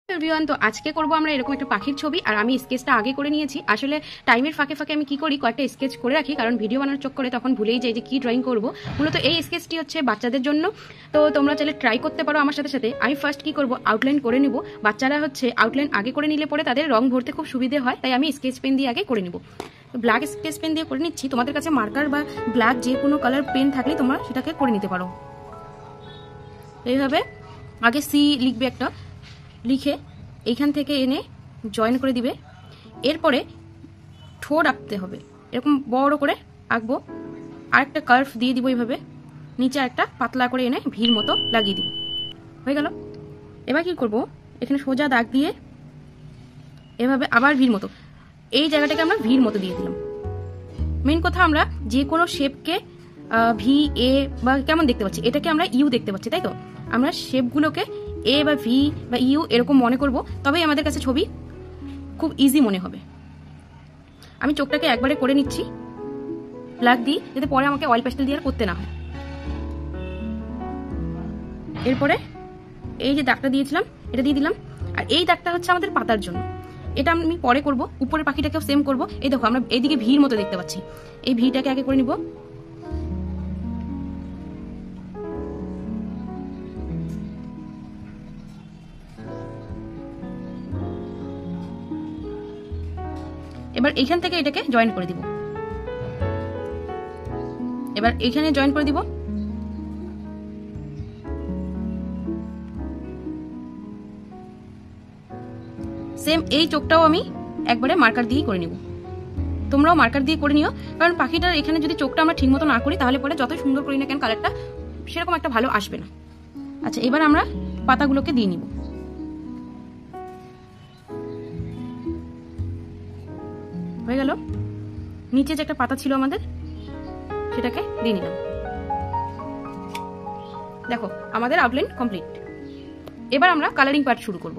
Everyone, তো আজকে করব আমরা এরকম একটা পাখির ছবি। আর আমি স্কেচটা আগে করে নিয়েছি। আসলে টাইমের ফাঁকে ফাঁকে আমি কি করি, কয়েকটা স্কেচ করে রাখি, কারণ ভিডিও বানানোর চক্করে তখন ভুলেই যাই যে কি ড্রয়িং করব। মূলত এই স্কেচটি হচ্ছে বাচ্চাদের জন্য, তো তোমরা চাইলে ট্রাই করতে পারো আমার সাথে সাথে। আমি ফার্স্ট কি করব, আউটলাইন করে নিব। বাচ্চারা হচ্ছে আউটলাইন আগে করে নিলে পরে তাদের রং ভরতে খুব সুবিধে হয়, তাই আমি স্কেচ পেন দিয়ে আগে করে নিব। তো ব্ল্যাক স্কেচ পেন দিয়ে করে নিচ্ছি। তোমাদের কাছে মার্কার বা ব্ল্যাক যে কোনো কালার পেন থাকলে তোমরা সেটাকে করে নিতে পারো। এইভাবে আগে সি লিখবে, একটা লিখে এইখান থেকে এনে জয়েন করে দিবে। এরপরে ঠোঁট আঁকতে হবে, এরকম বড় করে আঁকবো। আরেকটা কার্ভ দিয়ে দিব এইভাবে, নিচে একটা পাতলা করে এনে ভির মতো লাগিয়ে দিব। হয়ে গেল। এবার কি করব, এখানে সোজা দাগ দিয়ে এভাবে আবার ভির মতো, এই জায়গাটাকে আমরা ভির মতো দিয়ে দিলাম। মেন কথা, আমরা যে কোনো শেপকে ভি এ বা কেমন দেখতে পাচ্ছি, এটাকে আমরা ইউ দেখতে পাচ্ছি, তাই তো? আমরা শেপগুলোকে এ বা ভি বা ইউ এরকম মনে করব, তবেই আমাদের কাছে ছবি খুব ইজি মনে হবে। আমি চোখটাকে একবারে করে নিচ্ছি ব্ল্যাক দিয়ে, যাতে পরে আমাকে অয়েল প্যাস্টেল দিয়ে আর করতে না হয়। এরপরে এই যে দাগটা দিয়েছিলাম এটা দিয়ে দিলাম। আর এই দাগটা হচ্ছে আমাদের পাতার জন্য, এটা আমি পরে করব। উপরের পাখিটাকেও সেম করব। এই দেখো, আমরা এইদিকে ভির মতো দেখতে পাচ্ছি, এই ভিটাকে আগে করে নিব। এবার এইখান থেকে এটাকে জয়েন করে দিব। এবার এইখানে জয়েন করে দিব। সেম এই চোখটাও আমি একবারে মার্কার দিয়ে করে নিব। তোমরাও মার্কার দিয়ে করে নিও, কারণ পাখিটার এখানে যদি চোখটা আমরা ঠিক মতো না করি, তাহলে পরে যতই সুন্দর করি না কেন কালারটা সেরকম একটা ভালো আসবে না। আচ্ছা, এবার আমরা পাতাগুলোকে দিয়ে নিব। হয়ে গেল। নিচে যে একটা পাতা ছিল আমাদের, সেটাকে দিয়ে নিলাম। দেখো, আমাদের আউটলাইন কমপ্লিট। এবার আমরা কালারিং পার্ট শুরু করব।